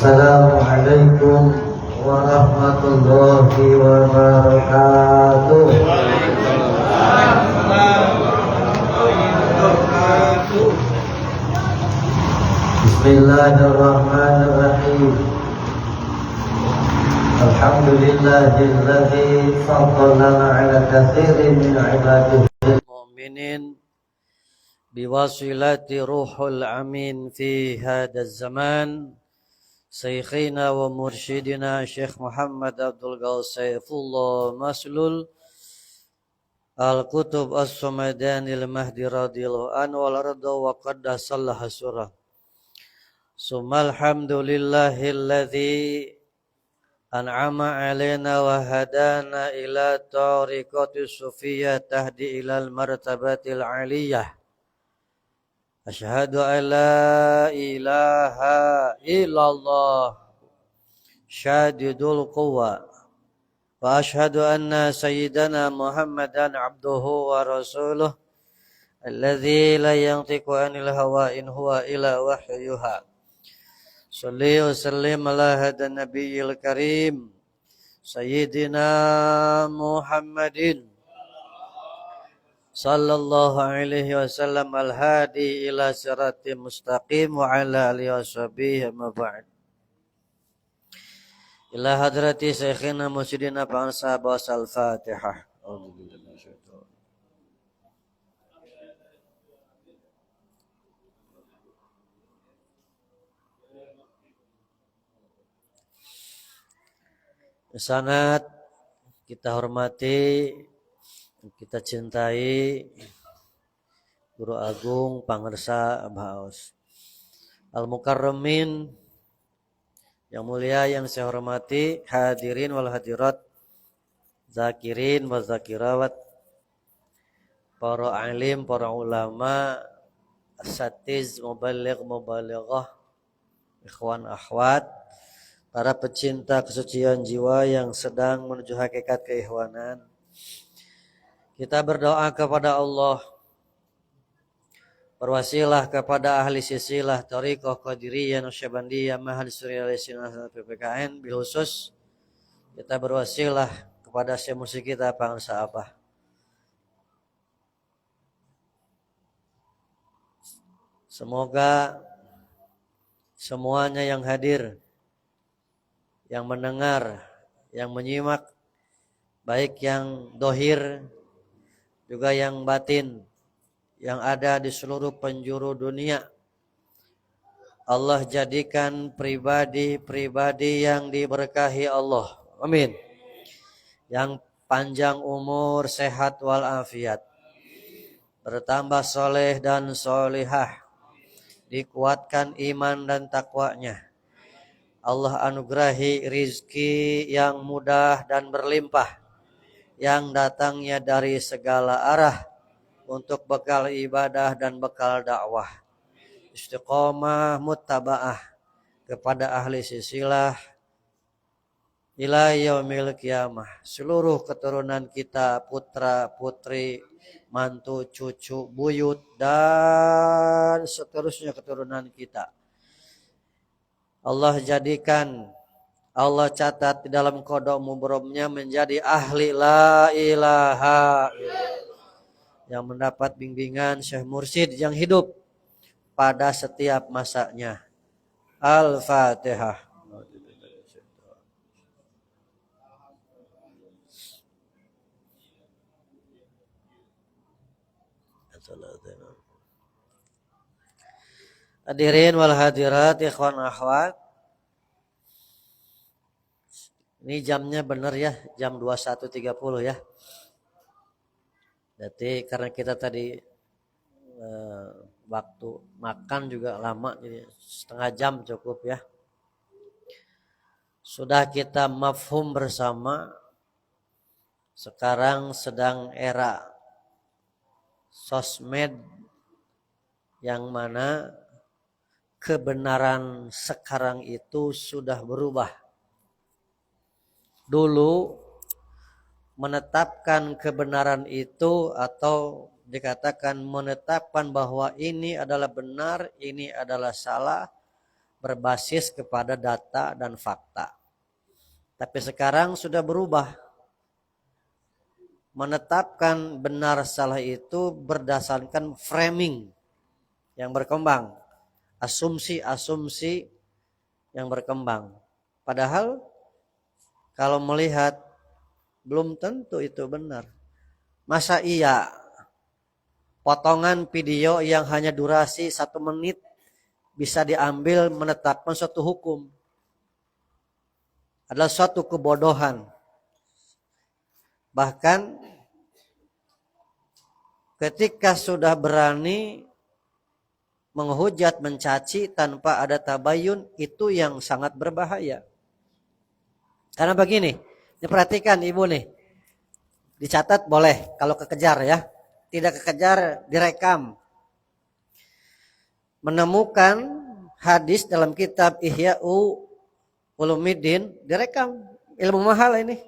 Assalamualaikum warahmatullahi wabarakatuh. Bismillahirrahmanirrahim. Alhamdulillahilladzi faddalana ala katsirin min ibadihi mu'minin biwasilati ruhul amin fi hadzal zaman Syekhina wa mursyidina Syekh Muhammad Abdul Ghaus Saifullah Maslul Al-Kutub As-Sumadanil Mahdi radhiyallahu anhu wal radha wa qaddasallahu surah. Summa alhamdulillahilladzi an'ama alaina wa hadana ila tariqati sufiyyah tahdi ilal martabatil aliyah. Asyhadu an la ilaha illallah syadidul quwa wa asyhadu anna sayyidana Muhammadan abduhu wa rasuluh alladzi la yantiqu anil hawa in huwa illa wahyuha. Shalli wa sallim ala hadan nabiyil karim sayyidina Muhammadin sallallahu alaihi wasallam al-hadi ila siratim mustaqim wa ala alihi washabihi amma ba'd. Ila hadrati syekhina mursyidina bangsa bas al-Fatihah. Sangat kita hormati, kita cintai Guru Agung Pangersa Abhaus Al-Mukarramin yang mulia, yang saya hormati, hadirin wal hadirat, zakirin wa zakirawat, para alim, para ulama, asatiz, mubaligh, mubalighah, ikhwan akhwat, para pecinta kesucian jiwa yang sedang menuju hakikat keikhwanan. Kita berdoa kepada Allah, berwasilah kepada ahli silsilah Thariqah Qadiriyah Naqsyabandiyah Mahal Suriyah PPKN bil khusus. Kita berwasilah kepada syekh musik kita Pangersa Abah. Semoga semuanya yang hadir, yang mendengar, yang menyimak, baik yang dohir juga yang batin, yang ada di seluruh penjuru dunia, Allah jadikan pribadi-pribadi yang diberkahi Allah. Amin. Yang panjang umur, sehat walafiat, bertambah soleh dan solihah, dikuatkan iman dan takwanya. Allah anugerahi rizki yang mudah dan berlimpah, yang datangnya dari segala arah untuk bekal ibadah dan bekal dakwah. Istiqomah muttaba'ah kepada ahli silsilah ila yaumil qiyamah. Seluruh keturunan kita, putra, putri, mantu, cucu, buyut, dan seterusnya keturunan kita, Allah jadikan, Allah catat di dalam qada mubromnya menjadi ahli la ilaha illallah, yang mendapat bimbingan Syekh Mursyid yang hidup pada setiap masanya. Al-Fatihah. Hadirin wal hadirat, ikhwan akhwat. Ini jamnya benar ya, jam 21.30 ya. Jadi karena kita tadi waktu makan juga lama, jadi setengah jam cukup ya. Sudah kita mafhum bersama, sekarang sedang era sosmed yang mana kebenaran sekarang itu sudah berubah. Dulu menetapkan kebenaran itu atau dikatakan menetapkan bahwa ini adalah benar, ini adalah salah, berbasis kepada data dan fakta. Tapi sekarang sudah berubah. Menetapkan benar salah itu berdasarkan framing yang berkembang. Asumsi-asumsi yang berkembang. Padahal kalau melihat belum tentu itu benar. Masa iya potongan video yang hanya durasi 1 menit bisa diambil menetapkan suatu hukum? Adalah suatu kebodohan. Bahkan ketika sudah berani menghujat, mencaci tanpa ada tabayun, itu yang sangat berbahaya. Karena begini, diperhatikan ibu nih, dicatat boleh kalau kekejar ya, tidak kekejar direkam. Menemukan hadis dalam kitab Ihya'u Ulumuddin direkam, ilmu mahal ini.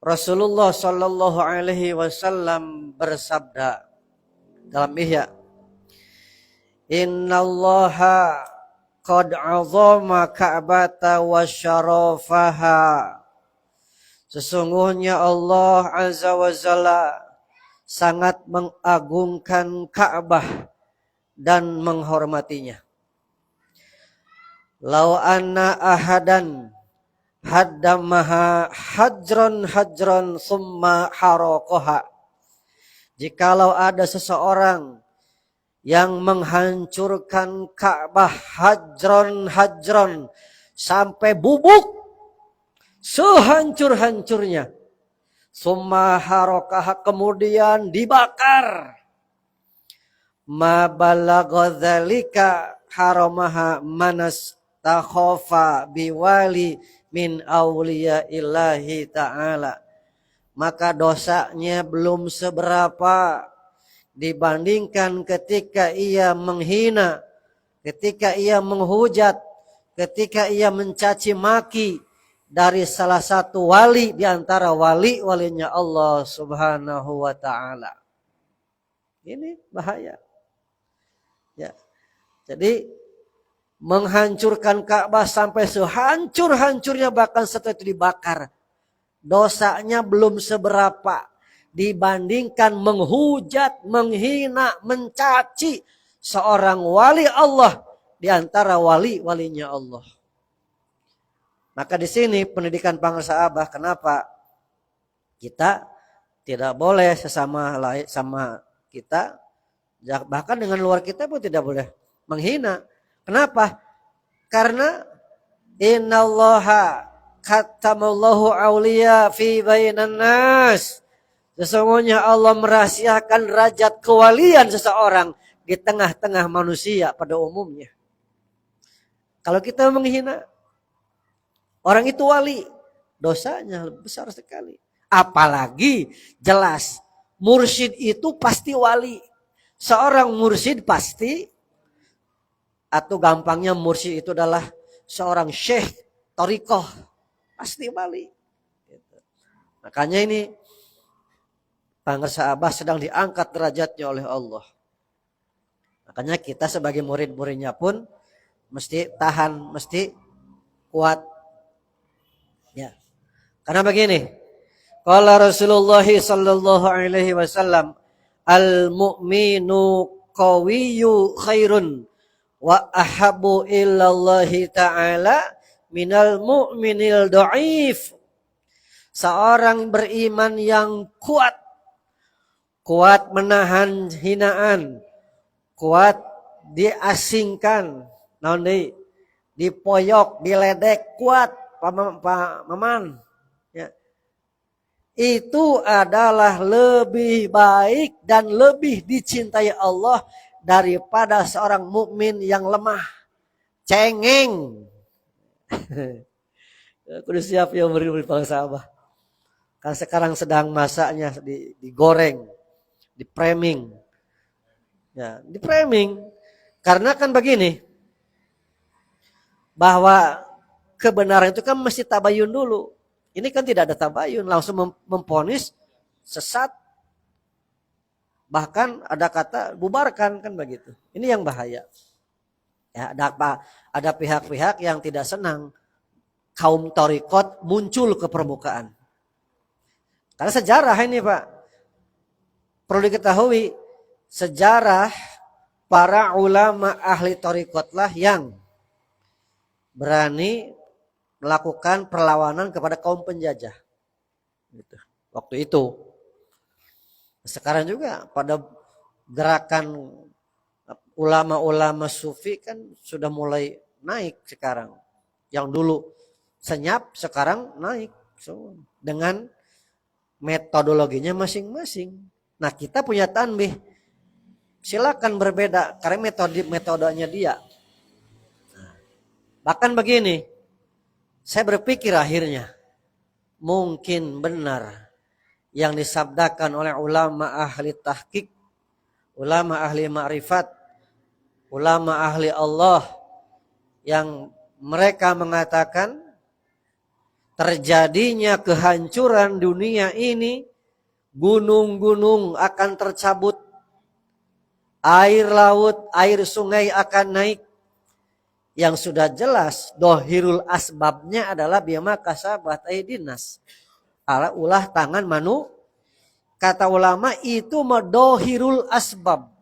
Rasulullah Shallallahu Alaihi Wasallam bersabda dalam Ihya, Innallaha qad azama Ka'bata wa syarafaha. Sesungguhnya Allah Azza wa Jalla sangat mengagungkan Ka'bah dan menghormatinya. Lau anna ahadan haddamaha hajron summa harokoha. Jikalau ada seseorang yang menghancurkan Ka'bah hajron sampai bubuk sehancur-hancurnya, summa harokoha, kemudian dibakar, ma balagha dzalika haramaha manas takhofa biwali min awliya illahi ta'ala, maka dosanya belum seberapa dibandingkan ketika ia menghina, ketika ia menghujat, ketika ia mencaci maki dari salah satu wali di antara wali-walinya Allah Subhanahu wa ta'ala. Ini bahaya. Ya. Jadi menghancurkan Ka'bah sampai sehancur-hancurnya, bahkan setelah itu dibakar, dosanya belum seberapa dibandingkan menghujat, menghina, mencaci seorang wali Allah di antara wali-walinya Allah. Maka di sini pendidikan Pangsaabah, kenapa kita tidak boleh sama kita, bahkan dengan luar kita pun tidak boleh menghina. Kenapa? Karena innallaha katamallahu awliya fi bainan nas. Sesungguhnya Allah merahasiakan derajat kewalian seseorang di tengah-tengah manusia pada umumnya. Kalau kita menghina orang itu wali, dosanya besar sekali. Apalagi jelas mursyid itu pasti wali. Seorang mursyid pasti, atau gampangnya mursyid itu adalah seorang syekh thariqah, pasti wali. Makanya ini Pangsaabah sedang diangkat derajatnya oleh Allah. Makanya kita sebagai murid-muridnya pun mesti tahan, mesti kuat. Ya. Karena begini, qala Rasulullah sallallahu alaihi wasallam, al-mu'minu qawiyyu khairun wa ahabbu ilallahi ta'ala minal mu'minil dha'if. Seorang beriman yang kuat menahan hinaan, kuat diasingkan, dipoyok, diledek, kuat paman. Ya. Itu adalah lebih baik dan lebih dicintai Allah daripada seorang mukmin yang lemah, cengeng. Kudu siap ya murid-murid Pangsaabah. Kan sekarang sedang masaknya digoreng, di framing. Ya, di framing. Karena kan begini, bahwa kebenaran itu kan mesti tabayun dulu. Ini kan tidak ada tabayun, langsung memponis sesat. Bahkan ada kata bubarkan, kan begitu. Ini yang bahaya. Ya, ada pihak-pihak yang tidak senang kaum thariqat muncul ke permukaan. Karena sejarah ini Pak, perlu diketahui sejarah para ulama ahli thariqatlah yang berani melakukan perlawanan kepada kaum penjajah. Gitu. Waktu itu. Sekarang juga pada gerakan ulama-ulama sufi kan sudah mulai naik sekarang. Yang dulu senyap sekarang naik. So, dengan metodologinya masing-masing. Nah kita punya tanbih. Silakan berbeda karena metodenya dia. Nah, bahkan begini. Saya berpikir akhirnya. Mungkin benar yang disabdakan oleh ulama ahli tahqiq. Ulama ahli ma'rifat. Ulama ahli Allah. Yang mereka mengatakan terjadinya kehancuran dunia ini, gunung-gunung akan tercabut, air laut, air sungai akan naik. Yang sudah jelas dohirul asbabnya adalah bima kasabat aidinas, ala ulah tangan manu. Kata ulama itu dohirul asbab.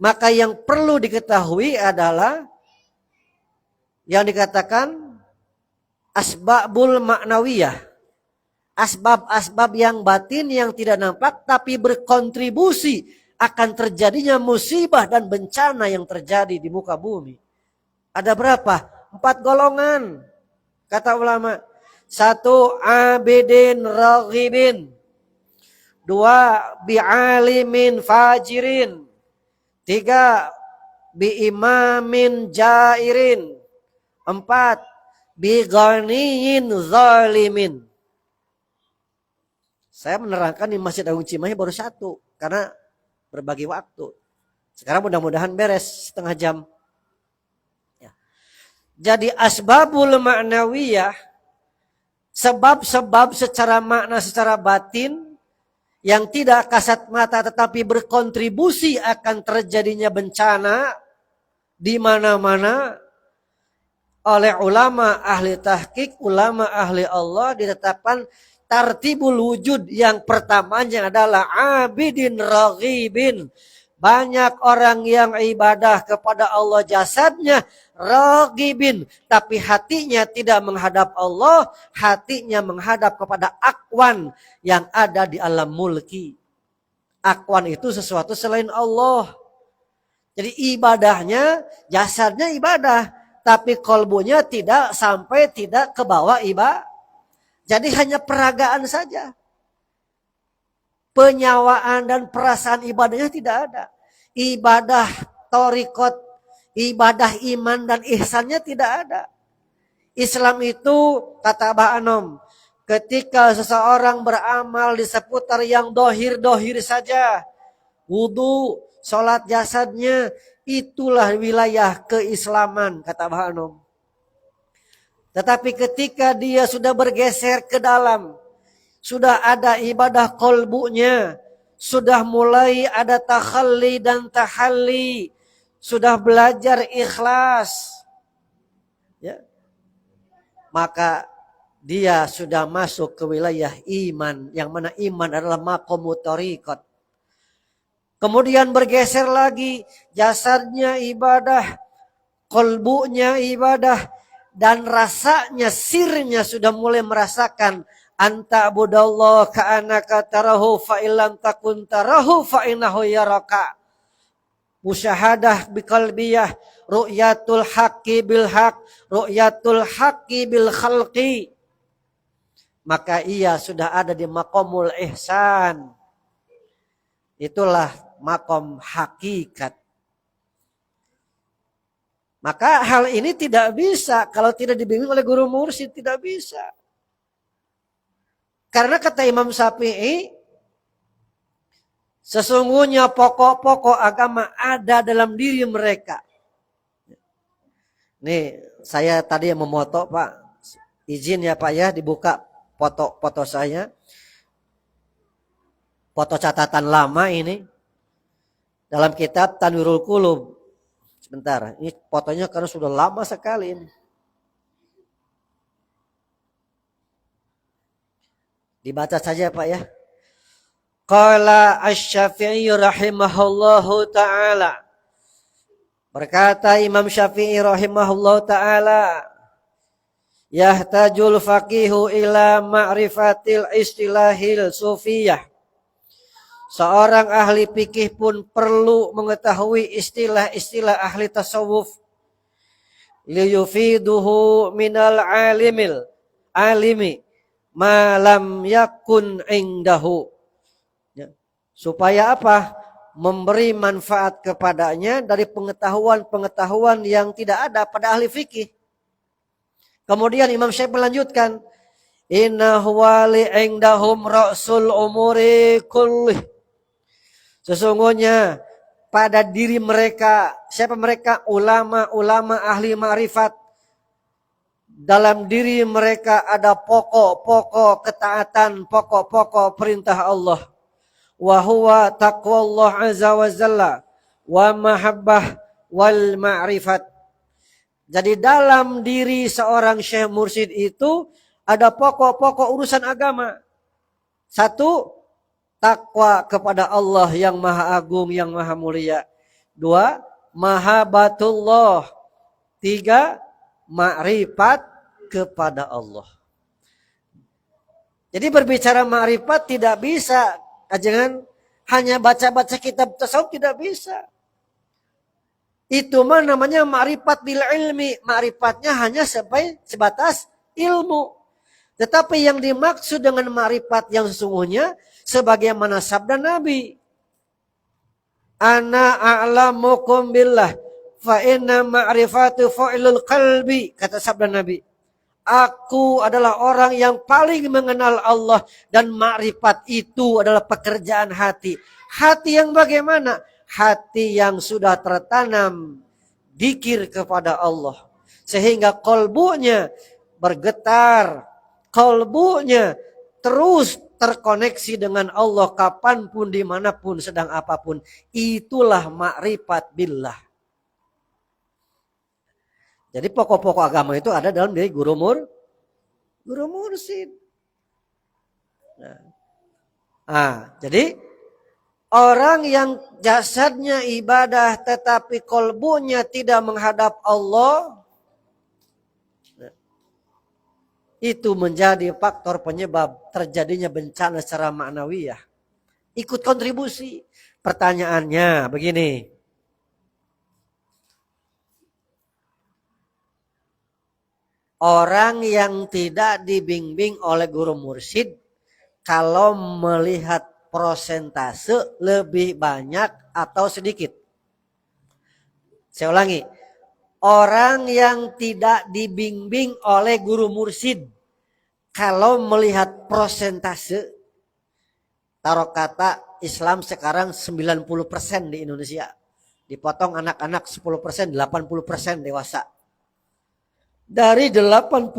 Maka yang perlu diketahui adalah yang dikatakan asbabul maknawiyah. Asbab-asbab yang batin yang tidak nampak tapi berkontribusi akan terjadinya musibah dan bencana yang terjadi di muka bumi. Ada berapa? 4 golongan. Kata ulama. 1, abidin raghibin. 2, bi'alimin fajirin. 3, bi'imamin jairin. 4, bighaniyin zalimin. Saya menerangkan di Masjid Agung Cimahi baru 1 karena berbagi waktu. Sekarang mudah-mudahan beres setengah jam. Ya. Jadi asbabul ma'nawiyah, sebab-sebab secara makna, secara batin yang tidak kasat mata tetapi berkontribusi akan terjadinya bencana di mana-mana. Oleh ulama ahli tahqiq, ulama ahli Allah ditetapkan tartibul wujud yang pertamanya adalah abidin raghibin. Banyak orang yang ibadah kepada Allah jasadnya raghibin, tapi hatinya tidak menghadap Allah, hatinya menghadap kepada akwan yang ada di alam mulki. Akwan itu sesuatu selain Allah. Jadi ibadahnya, jasadnya ibadah. Tapi kolbunya tidak sampai tidak ke bawah ibadah. Jadi hanya peragaan saja. Penyawaan dan perasaan ibadahnya tidak ada. Ibadah thariqat, ibadah iman dan ihsannya tidak ada. Islam itu kata Mbah Anom, ketika seseorang beramal di seputar yang dohir-dohir saja. Wudu, sholat jasadnya, itulah wilayah keislaman, kata Mbah Anom. Tetapi ketika dia sudah bergeser ke dalam, sudah ada ibadah kolbunya, sudah mulai ada takhalli dan tahalli, sudah belajar ikhlas, ya, maka dia sudah masuk ke wilayah iman, yang mana iman adalah maqamu thariqat. Kemudian bergeser lagi, jasadnya ibadah, kolbunya ibadah, dan rasanya, sirnya sudah mulai merasakan anta budallah ka'anaka tarahu fa'ilam takun tarahu fa'inahu yaraka. Musyahadah biqalbiyah, ru'yatul haqqi bil haq, ru'yatul haqqi bil khalqi. Maka ia sudah ada di maqamul ihsan. Itulah maqam hakikat. Maka hal ini tidak bisa kalau tidak dibimbing oleh guru mursyid, tidak bisa. Karena kata Imam Syafi'i, sesungguhnya pokok-pokok agama ada dalam diri mereka. Nih, saya tadi yang memoto Pak, izin ya Pak ya, dibuka foto-foto saya. Foto catatan lama ini. Dalam kitab Tanwirul Qulub Bentar, ini fotonya karena sudah lama sekali ini. Dibaca saja Pak ya. Qala Asy-Syafi'i rahimahullahu ta'ala. Berkata Imam Syafi'i rahimahullahu ta'ala. Yahtajul faqihu ila ma'rifatil istilahil sufiyah. Seorang ahli fikih pun perlu mengetahui istilah-istilah ahli tasawuf. Liyufiduhu minal alimi ma lam yakun indahu. Ya. Supaya apa? Memberi manfaat kepadanya dari pengetahuan-pengetahuan yang tidak ada pada ahli fikih. Kemudian Imam Syafi'i melanjutkan, inna huwa li indahum ra'sul umuri kullih. Sesungguhnya pada diri mereka, siapa mereka? Ulama-ulama ahli ma'rifat. Dalam diri mereka ada pokok-pokok ketaatan, pokok-pokok perintah Allah. Wa huwa taqwallah azza wa jalla wa mahabbah wal ma'rifat. Jadi dalam diri seorang syekh mursyid itu ada pokok-pokok urusan agama. Satu, takwa kepada Allah yang maha agung, yang maha mulia. Dua, mahabbatullah. Tiga, ma'rifat kepada Allah. Jadi berbicara ma'rifat tidak bisa. Jangan hanya baca-baca kitab tasawuf, tidak bisa. Itu mah namanya ma'rifat bil ilmi. Ma'rifatnya hanya sebatas ilmu. Tetapi yang dimaksud dengan ma'rifat yang sesungguhnya sebagaimana sabda Nabi. Ana a'lamukum billah fa inna ma'rifatu fa'ilul qalbi. Kata sabda Nabi. Aku adalah orang yang paling mengenal Allah. Dan ma'rifat itu adalah pekerjaan hati. Hati yang bagaimana? Hati yang sudah tertanam dzikir kepada Allah. Sehingga kolbunya bergetar. Kolbunya terus terkoneksi dengan Allah kapanpun, dimanapun, sedang apapun. Itulah ma'rifat billah. Jadi pokok-pokok agama itu ada dalam diri guru mursyid. Jadi orang yang jasadnya ibadah tetapi kolbunya tidak menghadap Allah, itu menjadi faktor penyebab terjadinya bencana secara ma'nawiyah. Ikut kontribusi. Pertanyaannya begini. Orang yang tidak dibimbing oleh guru mursyid, kalau melihat prosentase lebih banyak atau sedikit. Saya ulangi. Orang yang tidak dibimbing oleh guru mursyid, kalau melihat prosentase, taruh kata Islam sekarang 90% di Indonesia. Dipotong anak-anak 10%, 80% dewasa. Dari 80%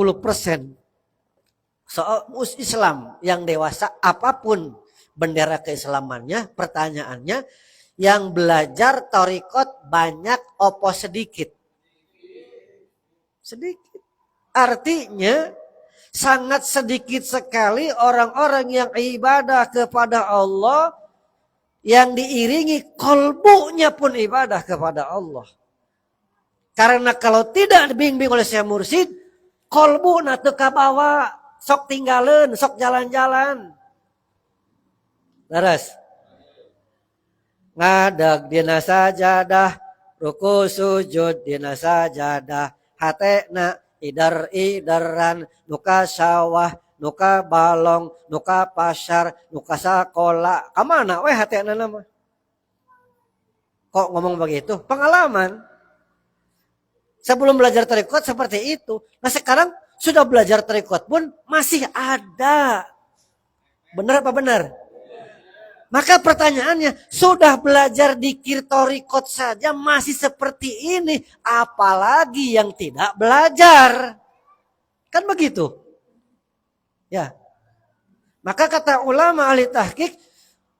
Islam yang dewasa, apapun bendera keislamannya, pertanyaannya, yang belajar thariqat banyak opo sedikit? Sedikit. Artinya sangat sedikit sekali orang-orang yang ibadah kepada Allah yang diiringi kolbunya pun ibadah kepada Allah. Karena kalau tidak dibimbing oleh Syekh Mursyid, kolbu na teu kabawa, sok tinggalin, sok jalan-jalan. Laras. Ngadag dina sajadah, ruku sujud dina sajadah, hatena idar-idaran, nuka sawah, nuka balong, nuka pasar, nuka sakola. Kamana we hatena nama? Kok ngomong begitu? Pengalaman. Sebelum belajar thariqat seperti itu. Nah sekarang sudah belajar thariqat pun masih ada. Benar apa benar? Maka pertanyaannya, sudah belajar dzikir thariqat saja masih seperti ini. Apalagi yang tidak belajar. Kan begitu? Ya. Maka kata ulama ahli tahqiq,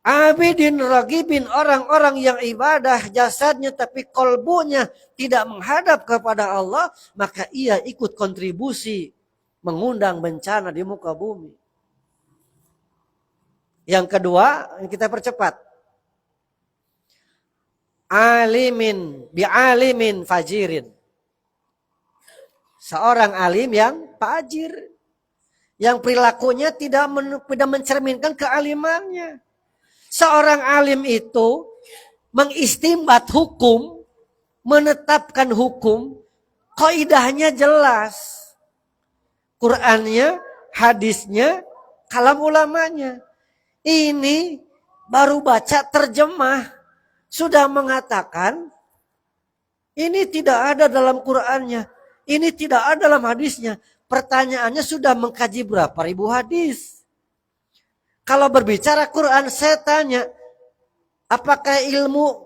Abidin ragibin, orang-orang yang ibadah jasadnya tapi kolbunya tidak menghadap kepada Allah, maka ia ikut kontribusi mengundang bencana di muka bumi. Yang kedua, kita percepat. Bi'alimin fajirin. Seorang alim yang fajir, yang perilakunya tidak mencerminkan kealimannya. Seorang alim itu mengistimbat hukum, menetapkan hukum, kaidahnya jelas. Qur'annya, hadisnya, kalam ulamanya. Ini baru baca terjemah, sudah mengatakan ini tidak ada dalam Qur'annya, ini tidak ada dalam hadisnya. Pertanyaannya sudah mengkaji berapa ribu hadis. Kalau berbicara Quran, saya tanya, apakah ilmu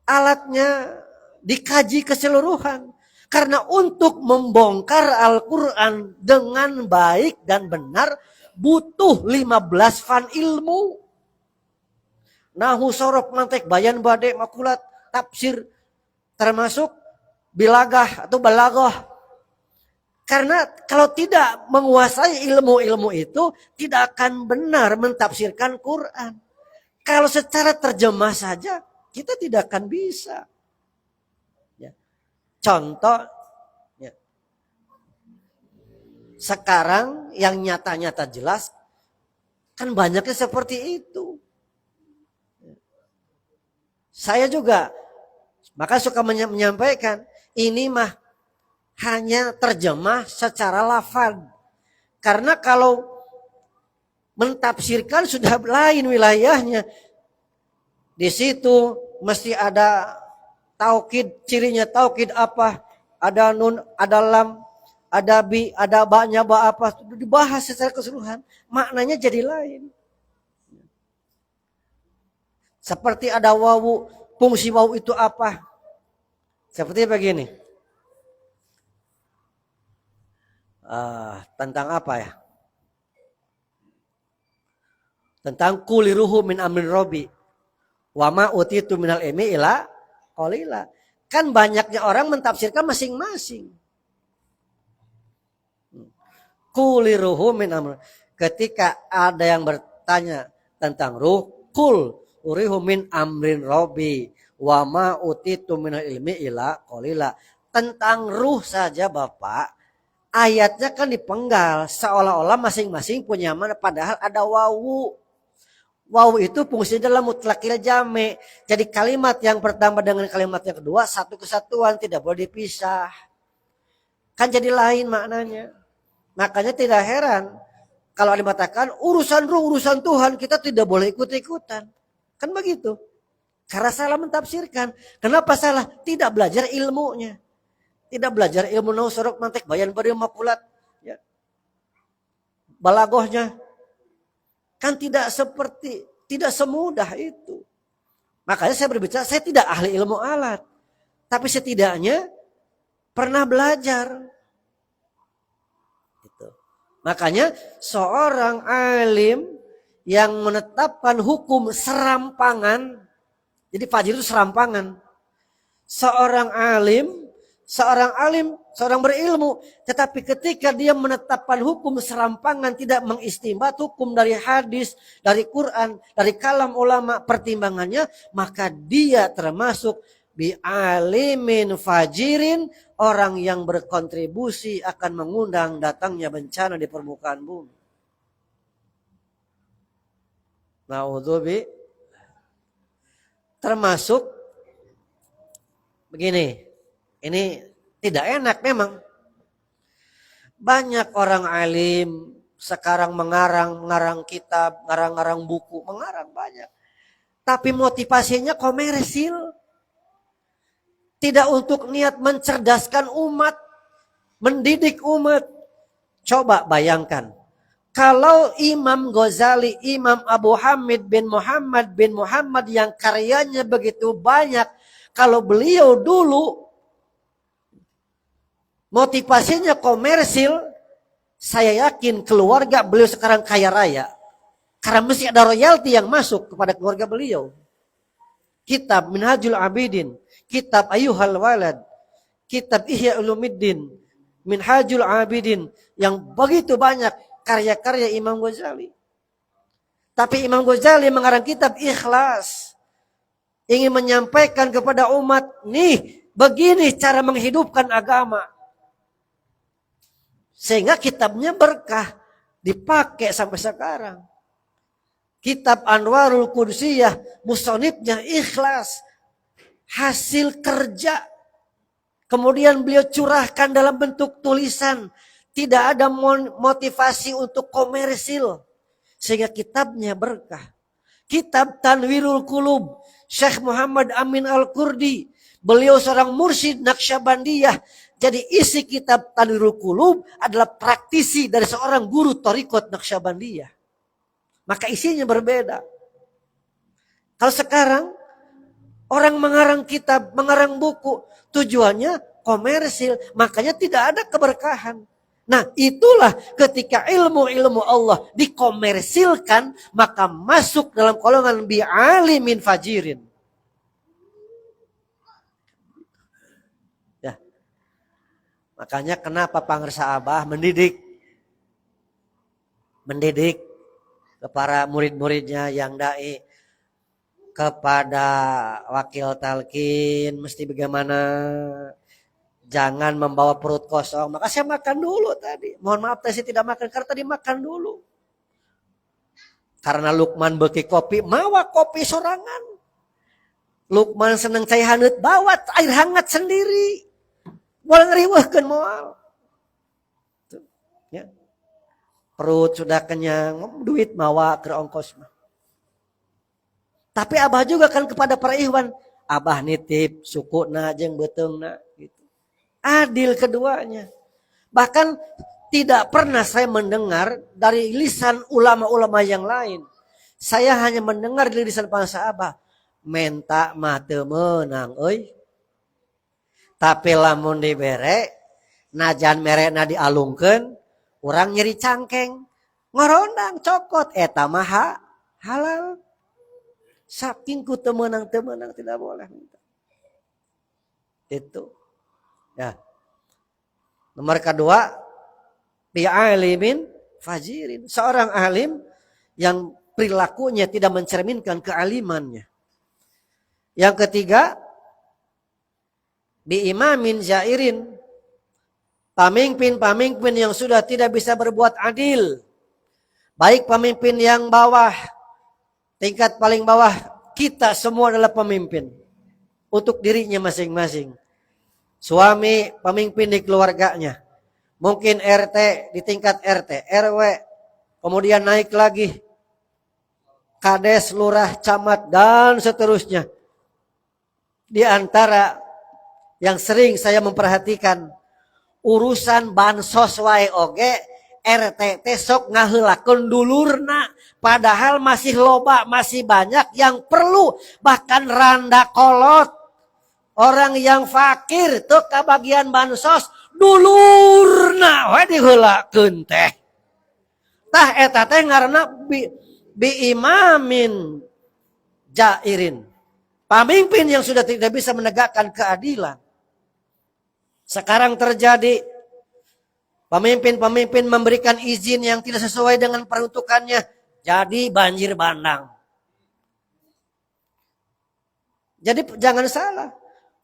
alatnya dikaji keseluruhan? Karena untuk membongkar Al-Quran dengan baik dan benar, butuh 15 fan ilmu. Nahu, sorok, mantek, bayan, badek, makulat, tafsir, termasuk bilagah atau balaghah. Karena kalau tidak menguasai ilmu-ilmu itu, tidak akan benar mentafsirkan Quran. Kalau secara terjemah saja, kita tidak akan bisa. Ya. Contoh, ya. Sekarang yang nyata-nyata jelas, kan banyaknya seperti itu. Saya juga, maka suka menyampaikan, ini mah hanya terjemah secara lafaz. Karena kalau mentafsirkan sudah lain wilayahnya. Di situ mesti ada taukid, cirinya taukid apa? Ada nun, ada lam, ada bi, ada ba-nya ba apa? Dibahas secara keseluruhan, maknanya jadi lain. Seperti ada wawu, fungsi wawu itu apa? Seperti begini. Tentang apa ya? Tentang kuliruhu min amrin robi. Wa ma utitu minal ilmi ila qalila. Kan banyaknya orang mentafsirkan masing-masing. Kuliruhu min amrin. Ketika ada yang bertanya tentang ruh, kul urihu min amrin robi. Wa ma utitu minal ilmi ila qalila. Tentang ruh saja Bapak, ayatnya kan dipenggal seolah-olah masing-masing punya mana, padahal ada wawu. Wawu itu fungsinya dalam mutlakil jame. Jadi kalimat yang pertama dengan kalimat yang kedua satu kesatuan, tidak boleh dipisah. Kan jadi lain maknanya. Makanya tidak heran kalau dikatakan urusan ruh, urusan Tuhan, kita tidak boleh ikut-ikutan. Kan begitu. Karena salah mentafsirkan. Kenapa salah? Tidak belajar ilmunya. Tidak belajar ilmu nahwu, sorok, mantek, bayan, badi, makulat, ya. Balaghahnya kan tidak semudah itu. Makanya saya berbicara, saya tidak ahli ilmu alat, tapi setidaknya pernah belajar. Gitu. Makanya seorang alim yang menetapkan hukum serampangan, jadi fajir itu serampangan. Seorang alim, seorang berilmu, tetapi ketika dia menetapkan hukum serampangan, tidak mengistimbat hukum dari hadis, dari Quran, dari kalam ulama, pertimbangannya, maka dia termasuk bi'alimin fajirin, orang yang berkontribusi akan mengundang datangnya bencana di permukaan bumi. Naudzubillah. Termasuk begini. Ini tidak enak memang. Banyak orang alim sekarang mengarang kitab, ngarang buku, mengarang banyak. Tapi motivasinya komersil. Tidak untuk niat mencerdaskan umat, mendidik umat. Coba bayangkan. Kalau Imam Ghazali, Imam Abu Hamid bin Muhammad yang karyanya begitu banyak, kalau beliau dulu motivasinya komersil, saya yakin keluarga beliau sekarang kaya raya. Karena mesti ada royalti yang masuk kepada keluarga beliau. Kitab Minhajul Abidin, kitab Ayyuhal Walad, kitab Ihya Ulumuddin, Minhajul Abidin, yang begitu banyak karya-karya Imam Ghazali. Tapi Imam Ghazali mengarang kitab Ikhlas, ingin menyampaikan kepada umat, nih begini cara menghidupkan agama. Sehingga kitabnya berkah, dipakai sampai sekarang. Kitab Anwarul Qudsiyah, musonifnya Ikhlas, hasil kerja. Kemudian beliau curahkan dalam bentuk tulisan. Tidak ada motivasi untuk komersil. Sehingga kitabnya berkah. Kitab Tanwirul Qulub, Syekh Muhammad Amin Al-Qurdi. Beliau seorang mursyid Naqsyabandiyah. Jadi isi kitab Tanwirul Qulub adalah praktisi dari seorang guru Thariqat Naqsyabandiyah. Maka isinya berbeda. Kalau sekarang orang mengarang kitab, mengarang buku, tujuannya komersil. Makanya tidak ada keberkahan. Nah itulah ketika ilmu-ilmu Allah dikomersilkan, maka masuk dalam golongan bi'alimin fajirin. Ya. Makanya kenapa pangresa Abah mendidik ke para murid-muridnya yang dai, kepada wakil talqin mesti bagaimana. Jangan membawa perut kosong. Maka saya makan dulu tadi. Mohon maaf saya tidak makan karena tadi makan dulu. Karena Lukman beki kopi, mawa kopi sorangan. Lukman seneng cai hanut, bawa air hangat sendiri. Boleh ngeriweuhkeun moal. Ya. Perut sudah kenyang, duit mawa ke ongkos mah. Tapi Abah juga kan kepada para ikhwan, Abah nitip sukuna jeung beteungna gitu. Adil keduanya. Bahkan tidak pernah saya mendengar dari lisan ulama-ulama yang lain. Saya hanya mendengar dari lisan bangsa Abah. Menta mah teu meunang euy. Tapi lamun dibere, najan merena dialungkeun, urang nyeri cangkeng. Ngorondang cokot, eta mah halal. Saking ku teu meunang tidak boleh minta. Itu. Ya. Nomor kedua, bi'alimin fajirin. Seorang alim yang perilakunya tidak mencerminkan kealimannya. Yang ketiga, bi'imamin zairin. Pamimpin-pamimpin yang sudah tidak bisa berbuat adil. Baik pemimpin yang bawah, tingkat paling bawah, kita semua adalah pemimpin. Untuk dirinya masing-masing. Suami pemimpin di keluarganya. Mungkin RT di tingkat RT, RW. Kemudian naik lagi. Kades, lurah, camat, dan seterusnya. Di antara yang sering saya memperhatikan. Urusan bansos wae oge. RT sok ngaheulakeun dulurna. Padahal masih loba, masih banyak yang perlu. Bahkan randa kolot. Orang yang fakir tuh kebagian bansos dulurna we diheulakeun teh. Tah eta teh ngaranna bi imamin jairin. Pemimpin yang sudah tidak bisa menegakkan keadilan. Sekarang terjadi pemimpin-pemimpin memberikan izin yang tidak sesuai dengan peruntukannya, jadi banjir bandang. Jadi jangan salah.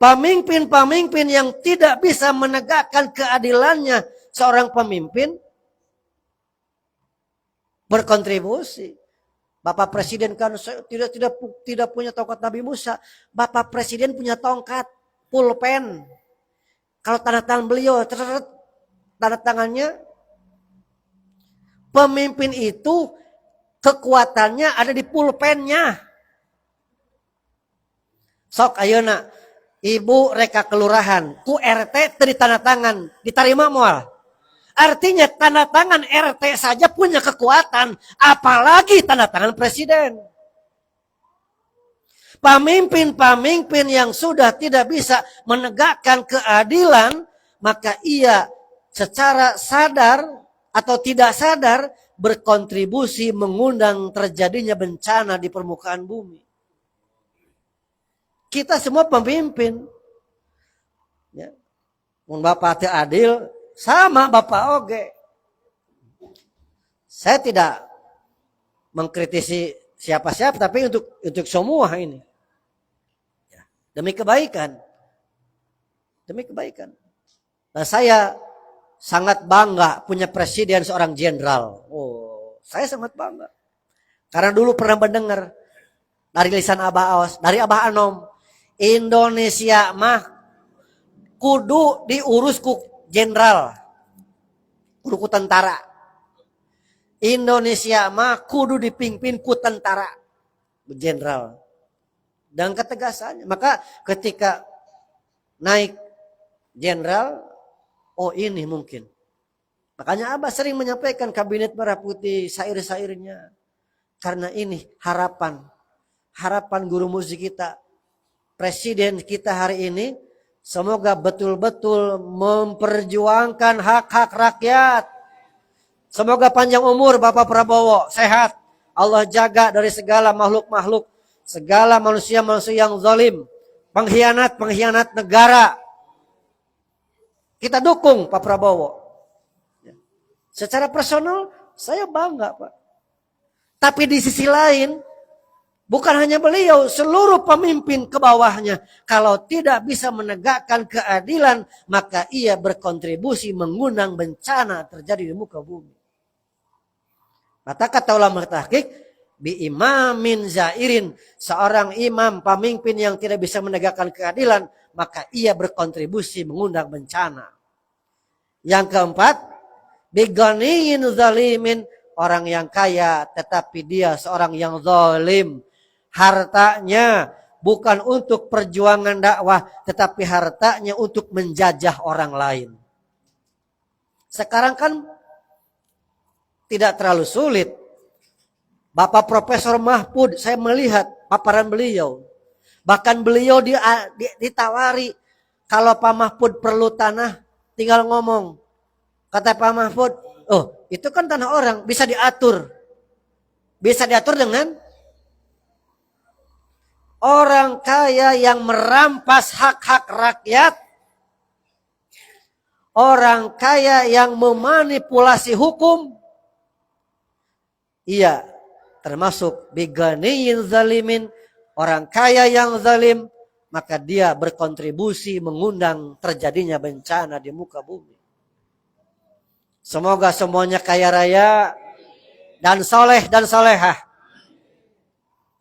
Pemimpin-pemimpin yang tidak bisa menegakkan keadilannya, seorang pemimpin berkontribusi. Bapak Presiden kan tidak punya tongkat Nabi Musa. Bapak Presiden punya tongkat pulpen. Kalau tanda tangan beliau, tanda tangannya, pemimpin itu kekuatannya ada di pulpennya. Sok ayeuna ibu reka kelurahan, ku RT tadi tanda tangan, diterima moal. Artinya tanda tangan RT saja punya kekuatan, apalagi tanda tangan presiden. Pemimpin-pemimpin yang sudah tidak bisa menegakkan keadilan, maka ia secara sadar atau tidak sadar berkontribusi mengundang terjadinya bencana di permukaan bumi. Kita semua pemimpin. Ya. Mun Bapak teu adil, sama Bapak oge. Saya tidak mengkritisi siapa-siapa, tapi untuk semua ini. Ya. Demi kebaikan. Demi kebaikan. Nah, saya sangat bangga punya presiden seorang jenderal. Oh, saya sangat bangga. Karena dulu pernah mendengar dari lisan Abah Awas, dari Abah Anom, Indonesia mah kudu diurus ku jenderal, kudu ku tentara. Indonesia mah kudu dipimpin ku tentara, jenderal. Dan ketegasannya, maka ketika naik jenderal, oh ini mungkin. Makanya Abah sering menyampaikan kabinet merah putih syair-syairnya. Karena ini harapan guru musik kita, presiden kita hari ini, semoga betul-betul memperjuangkan hak-hak rakyat. Semoga panjang umur Bapak Prabowo, sehat. Allah jaga dari segala makhluk-makhluk, segala manusia-manusia yang zalim, pengkhianat negara. Kita dukung Pak Prabowo. Secara personal saya bangga Pak. Tapi di sisi lain, bukan hanya beliau, seluruh pemimpin ke bawahnya. Kalau tidak bisa menegakkan keadilan, maka ia berkontribusi mengundang bencana terjadi di muka bumi. Kata ulama tahqiq, bi imamin zairin, seorang imam pemimpin yang tidak bisa menegakkan keadilan, maka ia berkontribusi mengundang bencana. Yang keempat, bi ghaniyin zalimin, orang yang kaya tetapi dia seorang yang zalim. Hartanya bukan untuk perjuangan dakwah, tetapi hartanya untuk menjajah orang lain. Sekarang kan tidak terlalu sulit. Bapak Profesor Mahfud, saya melihat paparan beliau. Bahkan beliau ditawari, kalau Pak Mahfud perlu tanah, tinggal ngomong. Kata Pak Mahfud, oh itu kan tanah orang, bisa diatur. Bisa diatur dengan orang kaya yang merampas hak-hak rakyat. Orang kaya yang memanipulasi hukum. Iya, termasuk biganiyin zalimin. Orang kaya yang zalim, maka dia berkontribusi mengundang terjadinya bencana di muka bumi. Semoga semuanya kaya raya dan soleh dan solehah.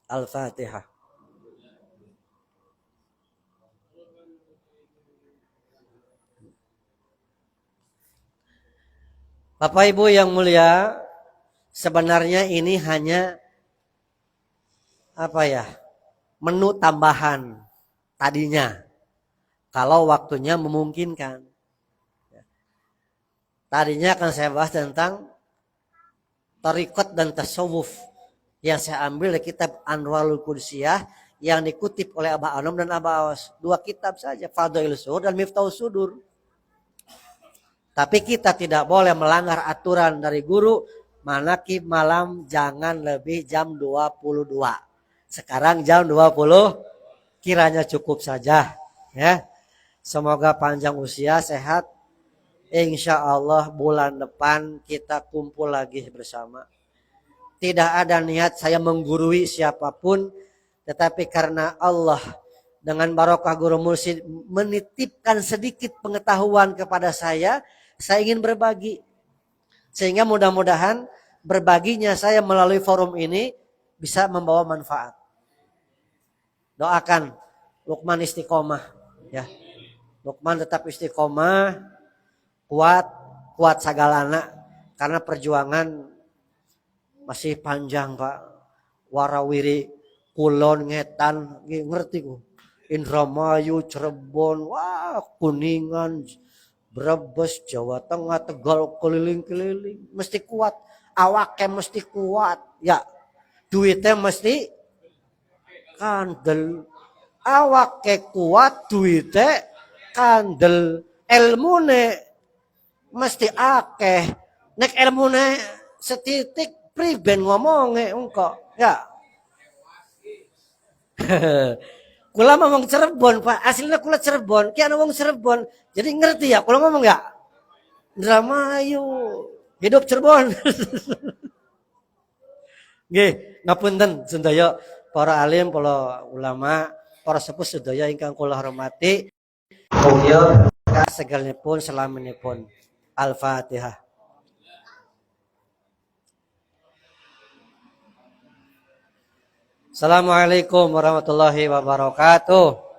Al-Fatihah. Bapak Ibu yang mulia, sebenarnya ini hanya menu tambahan tadinya. Kalau waktunya memungkinkan. Tadinya akan saya bahas tentang tariqat dan tasawuf yang saya ambil dari kitab Anwarul Qudsiyah yang dikutip oleh Abah Anom dan Abah Awas. 2 kitab saja, Fadhailus Suhur dan Miftahus Sudur. Tapi kita tidak boleh melanggar aturan dari guru, manaqib malam jangan lebih jam 22. Sekarang jam 20, kiranya cukup saja. Ya. Semoga panjang usia, sehat. Insya Allah bulan depan kita kumpul lagi bersama. Tidak ada niat saya menggurui siapapun, tetapi karena Allah dengan barokah guru mursyid menitipkan sedikit pengetahuan kepada saya ingin berbagi. Sehingga mudah-mudahan berbaginya saya melalui forum ini bisa membawa manfaat. Doakan Lukman istiqomah, ya. Lukman tetap istiqomah. Kuat sagalana, karena perjuangan masih panjang Pak. Warawiri, Kulon, Ngetan, ngerti ku. Indramayu, Cirebon, wah Kuningan, Brebes, Jawa Tengah, Tegal, keliling-keliling, mesti kuat. Awaknya mesti kuat, ya. Duitnya mesti kandel. Awaknya kuat, duitnya kandel. Ilmune mesti akeh. Nek ilmune setitik priben ngomongnya engko ya. Kula ngomong Cirebon Pak, aslinya kula Cirebon, ki ana wong Cirebon. Jadi ngerti ya kula ngomong ya. Indramayu, hidup Cirebon. Nggih, ngapunten sedaya para alim, para ulama, para sepuh sedaya ingkang kula hormati. Mugia segalipun selamanipun. Al-Fatihah. Assalamualaikum warahmatullahi wabarakatuh.